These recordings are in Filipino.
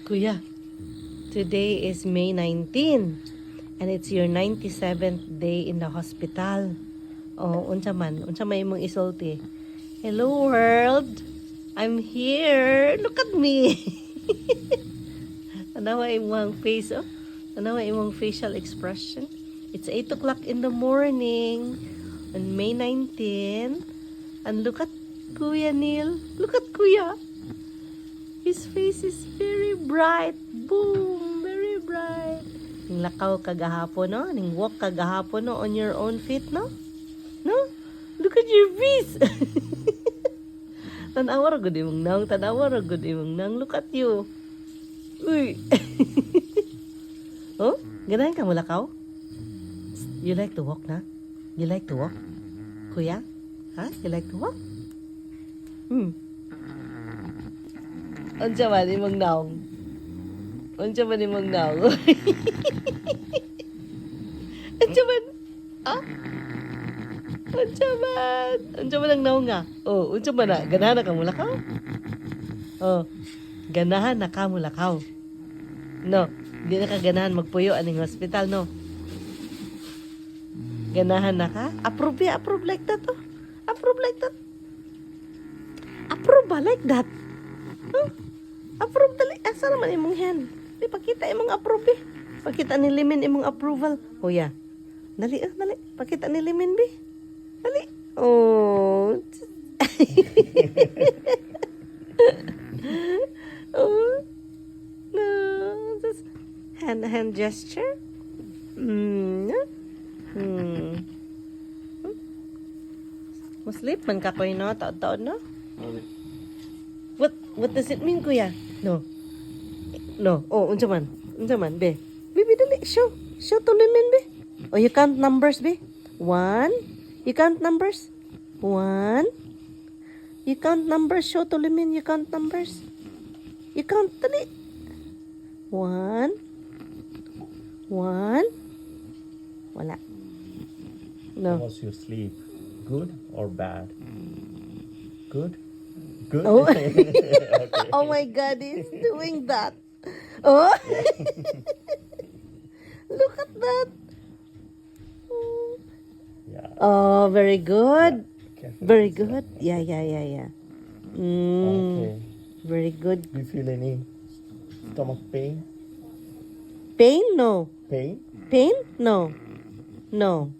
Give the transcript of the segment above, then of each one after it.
Kuya, today is May 19 and it's your 97th day in the hospital. Oh, unsa may imong isulti. Hello world, I'm here. Look at me. Tanawa imong face, oh. Tanawa imong facial expression. It's 8 o'clock in the morning on May 19. And look at Kuya Neil. Look at Kuya. His face is very bright. Boom! Very bright. Ning lakaw kagahapon, no? Ning walk kagahapon, no? On your own feet, no? No? Look at your face! Tanawa ra gud imong nang. Tanawa ra gud imong nang. Look at you. Uy! Oh? Ganahan ka mo lakaw? You like to walk, na? You like to walk? Kuya? Ha? You like to walk? Unsa man imong naong? Unsa man imong naong? Unsa man? Ah? Unsa man? Unsa man ang naong nga? Oh, unsa man na? Ganahan na ka mo lakaw? Oh, ganahan na ka mo lakaw. No, di na ka ganahan magpuyo aning hospital, no? Ganahan na ka? Approve ya? Approve like that, oh. Approve like that. Approve ba like that? Huh? Approve dali. Asa naman imong hand? Di pakita imong approve eh. Pakita ni Limin imong approval. Kuya. Dali, dali. Pakita ni Limin, bi. Dali. Oh. Oh. No. Just hand gesture. Sleep man ka koy no? Taon-taon no? What does it mean, kuya? No. No. Oh, unsa man? Unsa man, be? Be, dali. Show. Show to Limin, be. Oh, you count numbers, be. 1. You count numbers. 1. You count numbers. Show to Limin. You count numbers. You count, dali. 1. 1. Wala. No. How was your sleep? Good or bad? Good? Good? Oh. Okay. Oh my God, he's doing that. Oh. Look at that. Yeah. Oh, very good. Careful. Very good. Yeah. Okay. Very good. Do you feel any stomach pain? Pain? No. Pain? Pain? No. No.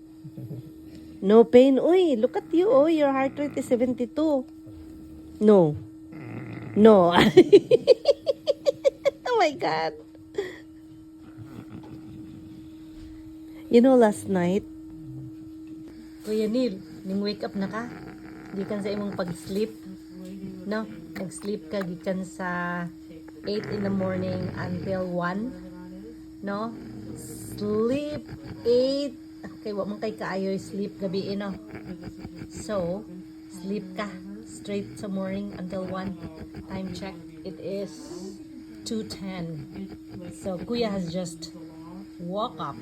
No pain. Uy, look at you. Oh, your heart rate is 72. No. No. Oh my God. You know, last night, Kuya Neil, ning wake up na ka? Gikan sa imong pag-sleep. No? Nag-sleep ka gikan sa 8 in the morning until 1. No? Sleep 8. Okay, wa man kay kaayoy sleep gabi, no? So, sleep ka straight sa morning until 1. Time check, it is 2:10. So, Kuya has just woke up.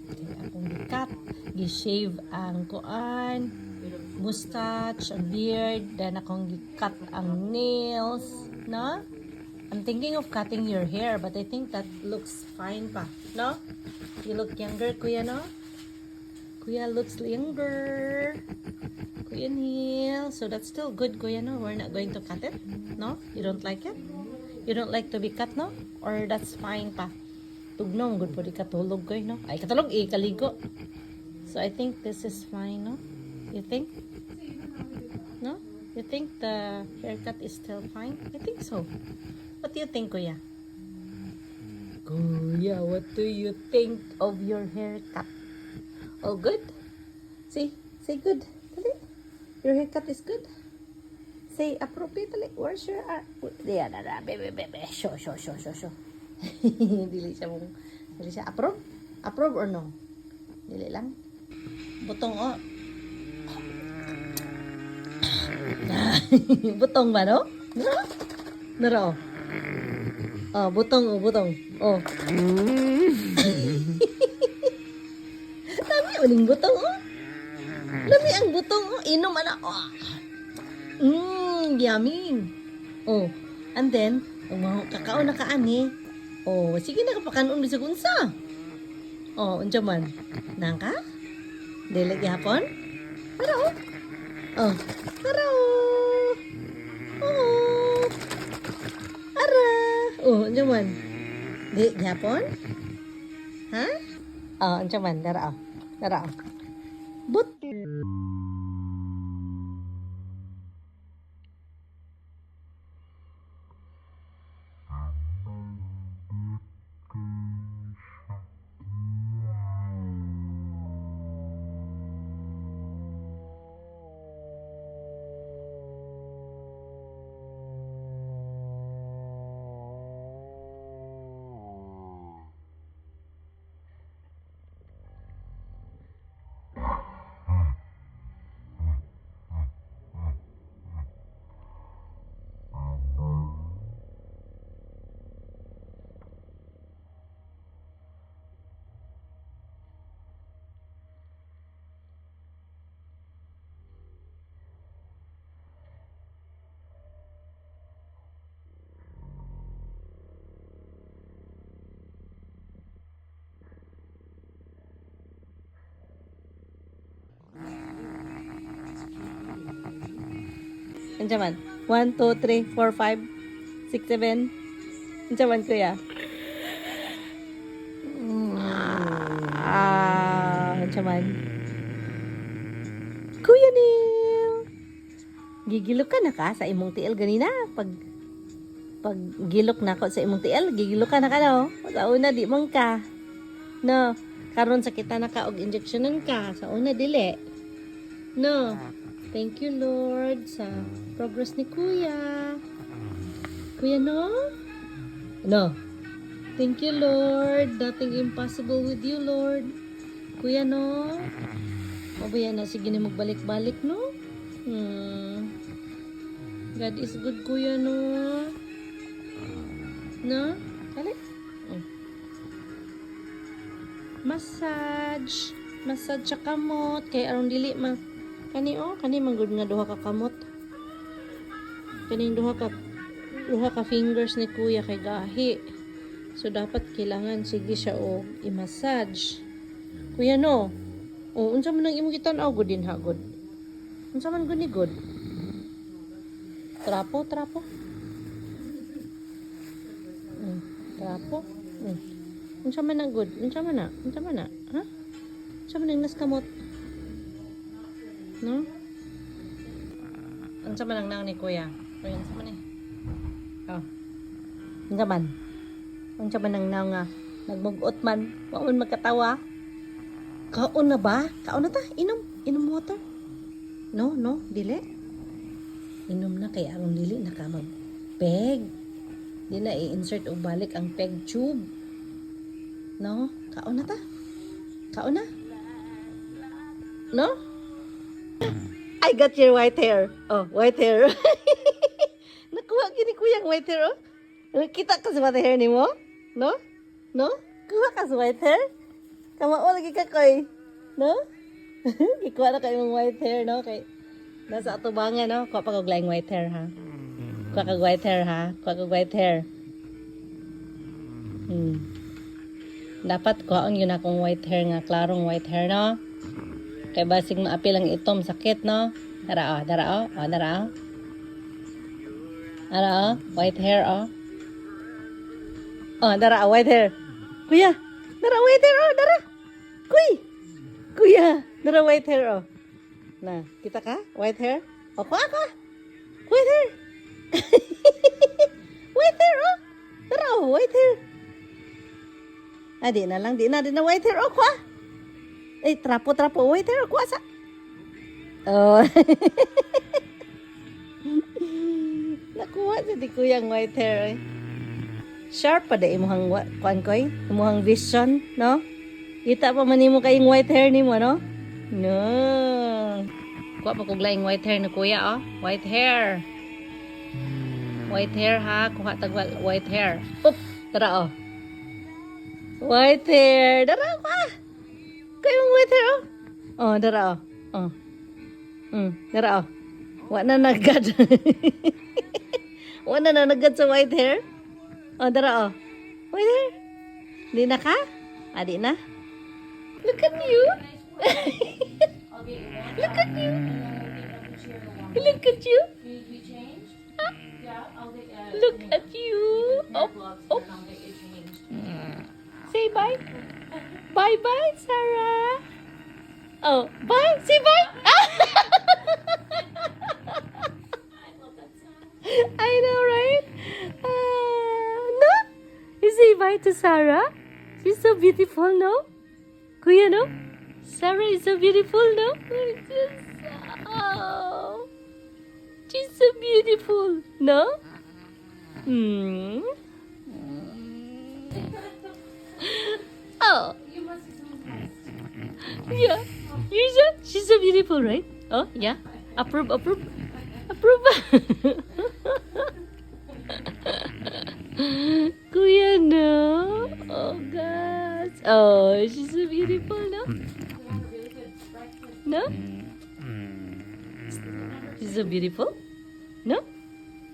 Okay, akong gikat, gi-shave ang kuan, mustache, ang beard, then akong gikat ang nails, no? I'm thinking of cutting your hair, but I think that looks fine pa, no? You look younger, Kuya, no? Kuya looks younger. Kuya Neil. So that's still good, Kuya, no? We're not going to cut it, no? You don't like it? You don't like to be cut, no? Or that's fine pa? Tugnong, good po di katulog ko, no? Ay, katulog, kaligo. So I think this is fine, no? You think? No? You think the haircut is still fine? I think so. What do you think, Kuya? Kuya, what do you think of your haircut? Oh, good? Say good. Dali. Your haircut is good? Say appropriately. Where's your yeah, be. Show. Dili siya approve? Approve or no? Dili lang. Butong oh. Butong ba, no? Naro. Oh, butong. Oh. Lami uling butong, oh. Lami ang butong, oh. Inom ana. Oh. Yummy. Oh. And then, Kakao na kaani. Oh, sige na kapakanon bisag unsa. Oh, unsa man? Nangka? Dili gyapon? Tara oh. Oh, tara oh. Oh. Ara. Oh, unsa man? Di gyapon? Ha? Oh, unsa man? Tara oh. Tara oh. But unsa man? 1, 2, 3, 4, 5, 6, 7. Unsa man kuya? Unsa man? Kuya Neil. Gigilok ka na ka sa imong tiil ganina pag gilok na ko sa imong tiil, gigilok ka na ka no. Sa una di man ka. No, karon sa kita na ka og injectionan ka. Sa una dili. No. Thank you, Lord, sa progress ni Kuya. Kuya, no? No. Thank you, Lord. Nothing impossible with you, Lord. Kuya, no? O ba yan na? Sige na magbalik-balik, no? God is good, Kuya, no? No? Kali? Massage. Massage sa kamot. Kaya aron dili kani manggod nga duha ka kamot. Kaning duha ka fingers ni Kuya kay gahi. So dapat kailangan sige siya og i-massage. Kuya no. O unsa man ang imong gitan-aw gud din hagod. Unsa man gud ni good? Trapo. Trapo. Unsa man ang good? Unsa man na? Ha? Unsa man ang nas kamot? No? Unsa man ang nang ni Kuya? Kuya, unsa man eh? Oh. Unsa man? Unsa man ang nang nga? Nagmugot man. Wa man magkatawa. Kaon na ba? Kaon na ta? Inom water? No, dili. Inom na kay aron dili na ka mag-peg. Di na i-insert o balik ang peg tube. No? Kaon na ta? Kaon na? No? I got your white hair. Oh, white hair. Nakuha gini Kuya ang white hair, oh. Kita ka sa white hair ni mo? No? Kuha ka sa white hair? Kamao lagi ka koy. No? Ikuha na kayo ng white hair, no? Kay nasa atubangan, no? Kuha pa kag laing white hair, ha? Kuha kag white hair, ha? Kuha kag white hair. Dapat kuhaon yun akong white hair nga, klarong white hair, no? Kay basig maapil ang itom sakit, no? Dara, oh. White hair, oh. Oh, dara, white hair. Kuya, dara, white hair, oh, dara. Kuya, dara, white hair, oh. Na, kita ka? White hair? Oh, kuha. White hair. White hair, oh. Dara, oh, white hair. Di na white hair, oh, kuha. Trapo, white hair, kuha sa. Oh. Nakuha si Kuya ang white hair, eh. Sharp pa da imuhang kuan koy, imuhang vision, no? Kita pa man nimo kayong white hair nimo, no? No. Kuha pa kog laing white hair ni Kuya, oh. White hair. White hair, ha? Kuha tag white hair. Oop, tara, oh. White hair. Dara, kuha. Kayong white hair, oh. Oh, dara, oh. Oh. Dara, oh. Wa na nagad. Wa na nagad sa white hair. Oh, dara, oh. Wait there. Di na ka? Ah, di na? Look at you. Look at you. Look at you. Look at you. Oh, oh. Say bye. Bye-bye, Sarah. Oh, bye. Say bye. I know, right? No? You say bye to Sarah? She's so beautiful, no? Kuya, no? Sarah is so beautiful, no? Oh, she's so beautiful, no? Hmm. Oh. Yeah. She's so beautiful, right? Oh, yeah. Approve. Kuya, no? Oh, gosh. Oh, she's so beautiful, no? No? She's so beautiful? No?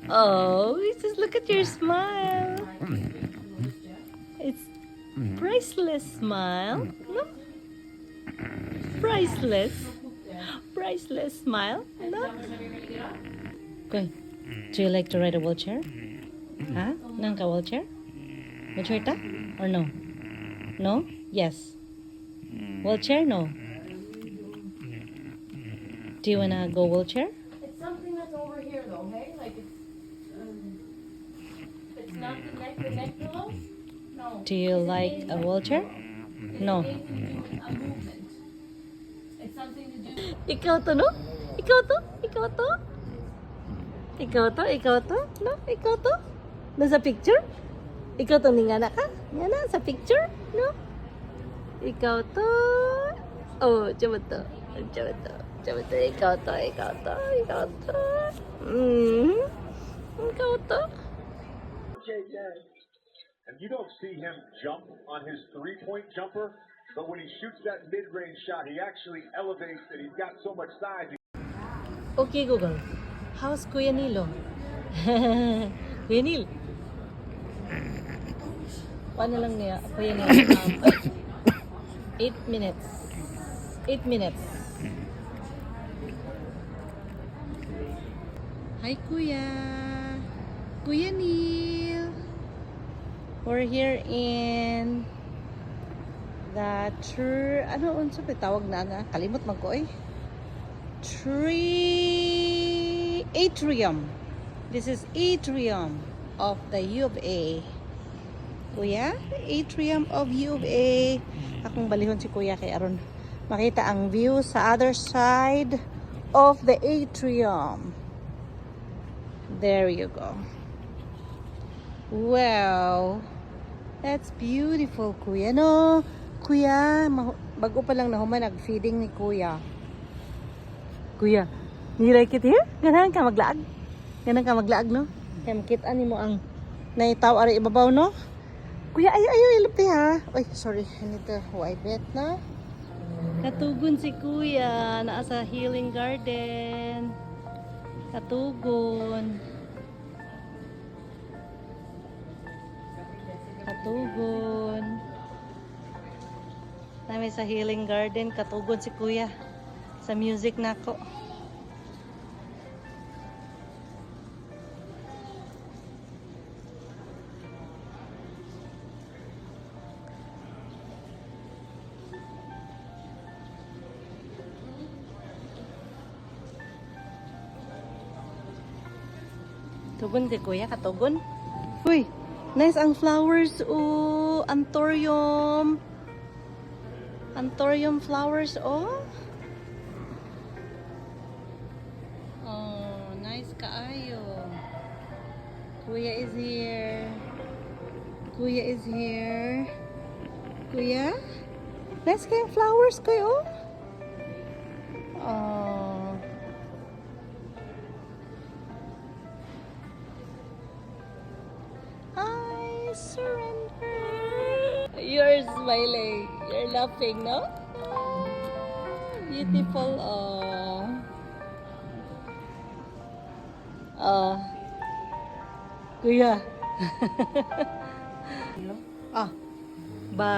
Oh, just look at your smile. It's priceless smile. No? Priceless. Priceless smile. No? Okay. Do you like to ride a wheelchair? Huh? Nang ka wheelchair? Wheelchair ta? Or no? No? Yes. Wheelchair? No. Do you wanna go wheelchair? It's something that's over here though, hey? Like it's not the neck pillow? No. Do you like a wheelchair? No. It's anything to do with a movement. It's something to do. Ikaw to, no? Ikaw to? Ikaw to? Ikaw to? Ikaw to? No? Ikaw to? Nasa picture? Ikaw to ni ngana ka? Ngana sa picture? No? Ikaw to? Oh, coba to. Coba to. Coba to. Ikaw to. Ikaw to. Ikaw to. Ikaw to. And you don't see him jump on his three-point jumper, but when he shoots that mid-range shot, he actually elevates and he's got so much size. Okay, Google. How's Kuya Nilo? Kuya Nil. Paano lang niya? Kuya Nil. 8 minutes. 8 minutes. Hi, Kuya. Kuya Nil. We're here in the ano unsa pa tawag na kalimot man ko atrium. This is atrium of the U of A. Kuya, atrium of U of A. Akong balihon si Kuya kay aron makita ang view sa other side of the atrium. There you go. Wow. That's beautiful, Kuya. No, Kuya, bago pa lang nahuman nag-feeding ni Kuya. Kuya, you like it here? Ganahan ka maglaag? Ganahan ka maglaag, no? Kaya makita ni mo ang naitaw ari ibabaw, no? Kuya, ayaw, ilapti ha. Ay, sorry. I need to wipe it, na? Katugon si Kuya. Naa sa healing garden. Katugon. Katugon. Namin sa healing garden. Katugon si Kuya. Sa music nako. Tugon si Kuya, katugon. Uy, nice ang flowers. Oh, anthurium. Anthurium flowers, oh. Oh, nice kaayo. Kuya is here. Kuya is here. Kuya? Nice kayong flowers kayo. Oh. I surrender. You're smiling. You're laughing, no? Oh, beautiful. Oh. Oh. Kuya, Ah. Ba.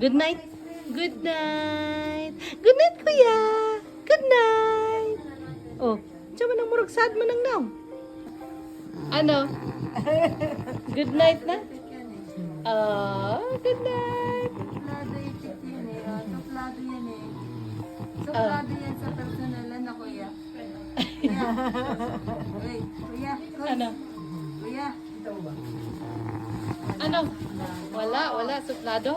Good night. Good night. Good night, kuya. Good night. Oh, tsaka nang murag sad man nang naw. Ano? Good night na? Good night. Suplado itik yun eh. Suplado yan eh. Suplado yan sa personalan na kuya. Kuya. Uy, kuya. Ano? Kuya. Ano? Wala, suplado.